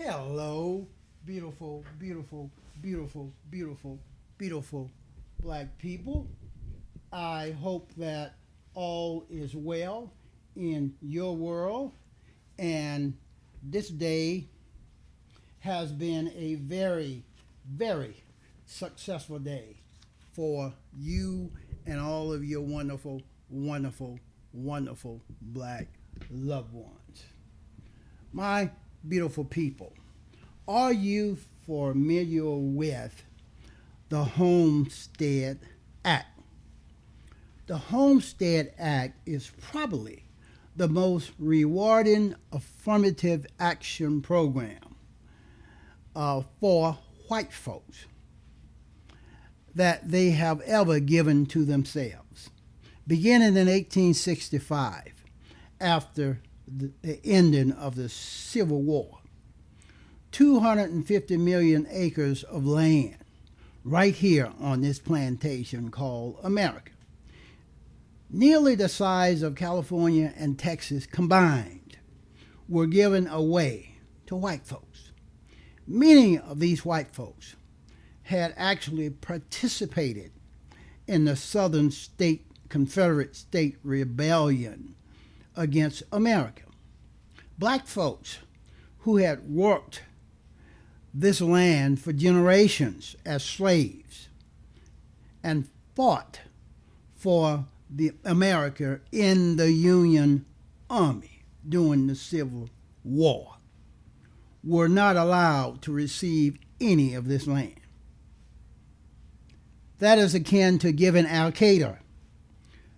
Hello, beautiful, beautiful, beautiful, beautiful, beautiful black people. I hope that all is well in your world. And this day has been a very, very successful day for you and all of your wonderful, wonderful, wonderful black loved ones. My beautiful people, are you familiar with the Homestead Act? The Homestead Act is probably the most rewarding affirmative action program for white folks that they have ever given to themselves. Beginning in 1865, after the ending of the Civil War, 250 million acres of land right here on this plantation called America, nearly the size of California and Texas combined, were given away to white folks. Many of these white folks had actually participated in the Southern State Confederate State Rebellion against America. Black folks who had worked this land for generations as slaves and fought for the America in the Union Army during the Civil War were not allowed to receive any of this land. That is akin to giving Al Qaeda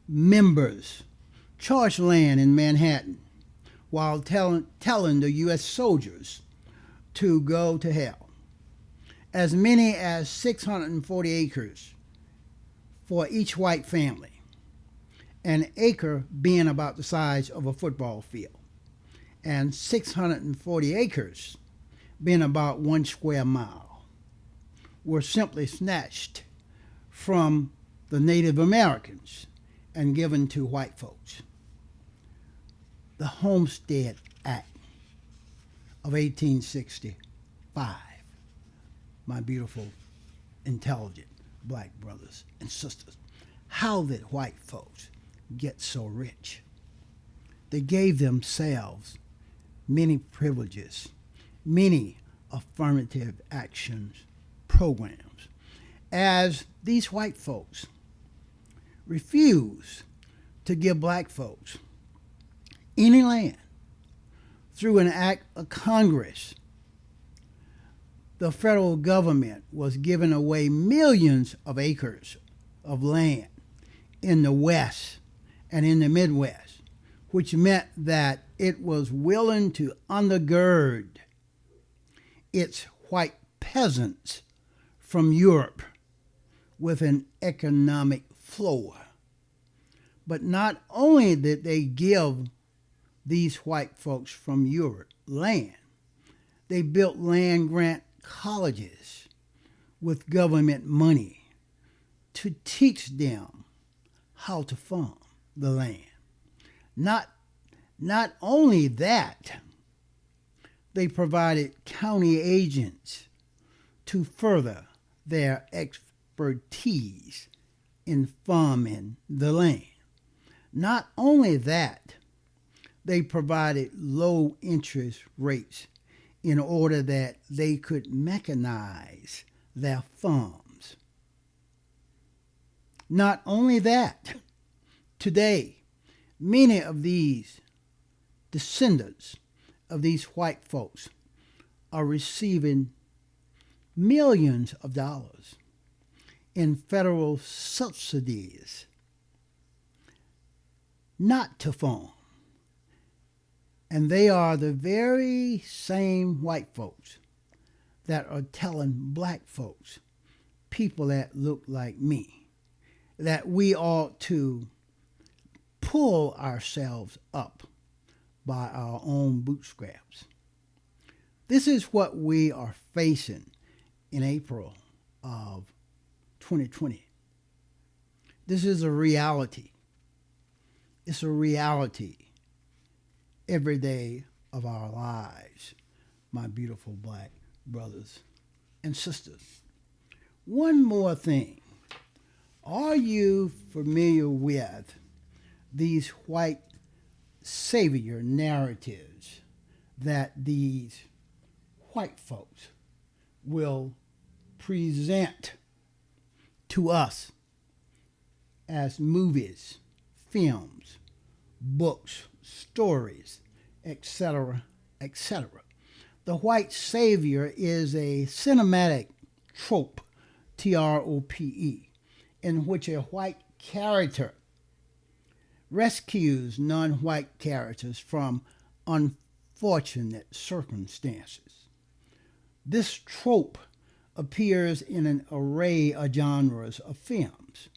members charged land in Manhattan while telling the U.S. soldiers to go to hell. As many as 640 acres for each white family, an acre being about the size of a football field, and 640 acres being about 1 square mile, were simply snatched from the Native Americans and given to white folks. The Homestead Act of 1865, my beautiful, intelligent black brothers and sisters. How did white folks get so rich? They gave themselves many privileges, many affirmative actions programs, as these white folks refused to give black folks any land. Through an act of Congress, the federal government was giving away millions of acres of land in the West and in the Midwest, which meant that it was willing to undergird its white peasants from Europe with an economic floor. But not only did they give these white folks from Europe land, they built land grant colleges with government money to teach them how to farm the land. Not only that, they provided county agents to further their expertise in farming the land. Not only that, they provided low interest rates in order that they could mechanize their farms. Not only that, today, many of these descendants of these white folks are receiving millions of dollars in federal subsidies not to farm. And they are the very same white folks that are telling black folks, people that look like me, that we ought to pull ourselves up by our own bootstraps. This is what we are facing in April of 2020. This is a reality. It's a reality every day of our lives. my beautiful black brothers and sisters. One more thing. Are you familiar with these white savior narratives that these white folks will present to us as movies, films, books, stories, etc., etc.? The white savior is a cinematic trope, trope, in which a white character rescues non-white characters from unfortunate circumstances. This trope appears in an array of genres of films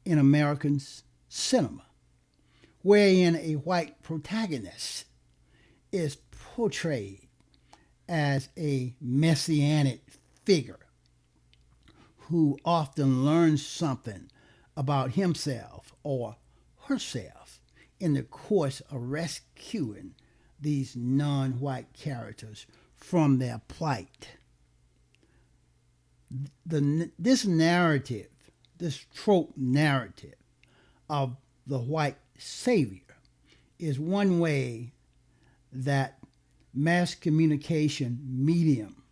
in American cinema, wherein a white protagonist is portrayed as a messianic figure who often learns something about himself or herself in the course of rescuing these non-white characters from their plight. This narrative, this trope narrative of the white savior is one way that mass communication medium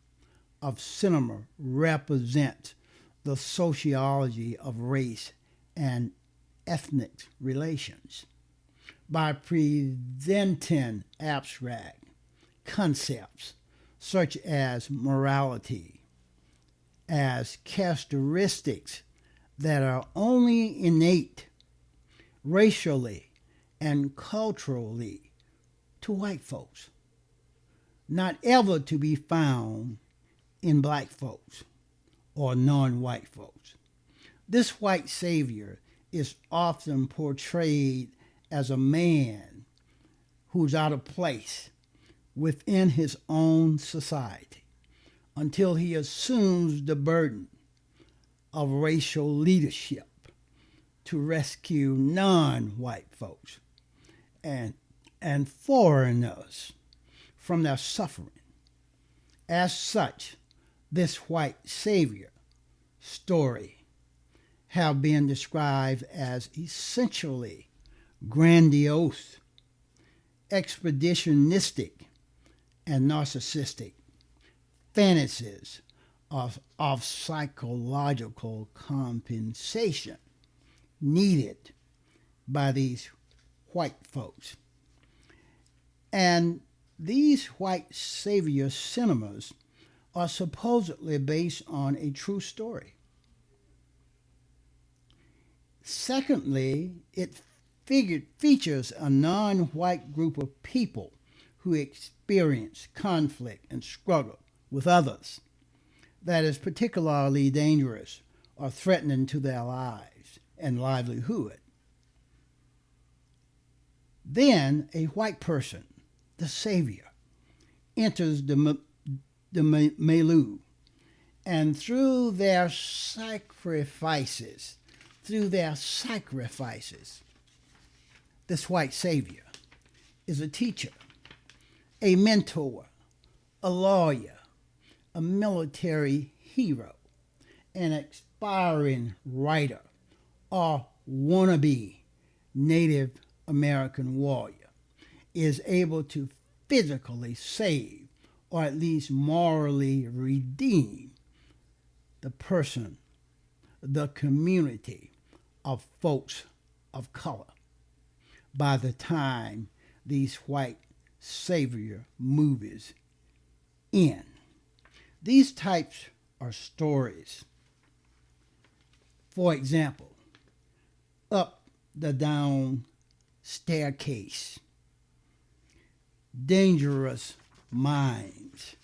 of cinema represents the sociology of race and ethnic relations by presenting abstract concepts such as morality as characteristics that are only innate racially and culturally to white folks, not ever to be found in black folks or non-white folks. This white savior is often portrayed as a man who's out of place within his own society until he assumes the burden of racial leadership to rescue non-white folks and foreigners from their suffering. As such, this white savior story have been described as essentially grandiose, expeditionistic, and narcissistic fantasies of psychological compensation needed by these white folks. And these white savior cinemas are supposedly based on a true story. Secondly, it features a non-white group of people who experience conflict and struggle with others that is particularly dangerous or threatening to their lives and livelihood. Then a white person, the savior, enters the milieu, and through their sacrifices, this white savior is a teacher, a mentor, a lawyer, a military hero, an aspiring writer, or wannabe Native American warrior, is able to physically save or at least morally redeem the person, the community of folks of color by the time these white savior movies end. These types are stories. For example, Up the Down Staircase, Dangerous Minds.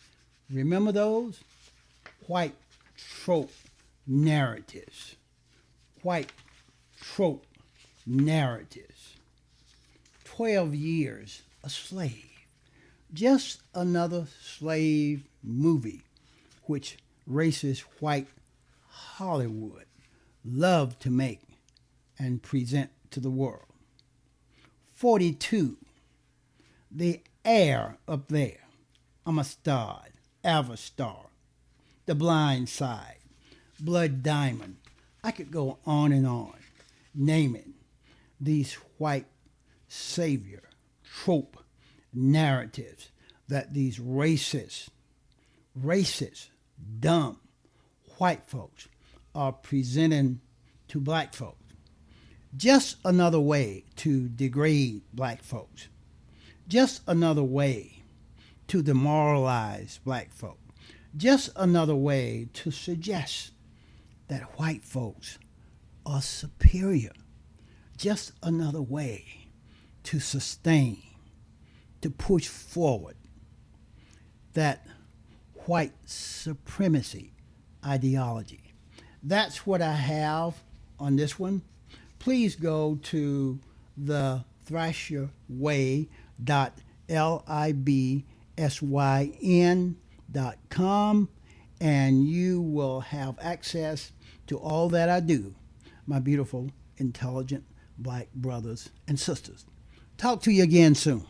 Remember those? White trope narratives. White trope narratives. 12 Years a Slave. Just another slave movie which racist white Hollywood love to make and present to the world. 42. The Air Up There, Amistad, Avastar, The Blind Side, Blood Diamond. I could go on and on, naming these white savior trope narratives that these racist, dumb white folks are presenting to black folks. Just another way to degrade black folks. Just another way to demoralize black folk. Just another way to suggest that white folks are superior. Just another way to sustain, to push forward that white supremacy ideology. That's what I have on this one. Please go to the thrasherway.libsyn.com and you will have access to all that I do, my beautiful, intelligent black brothers and sisters. Talk to you again soon.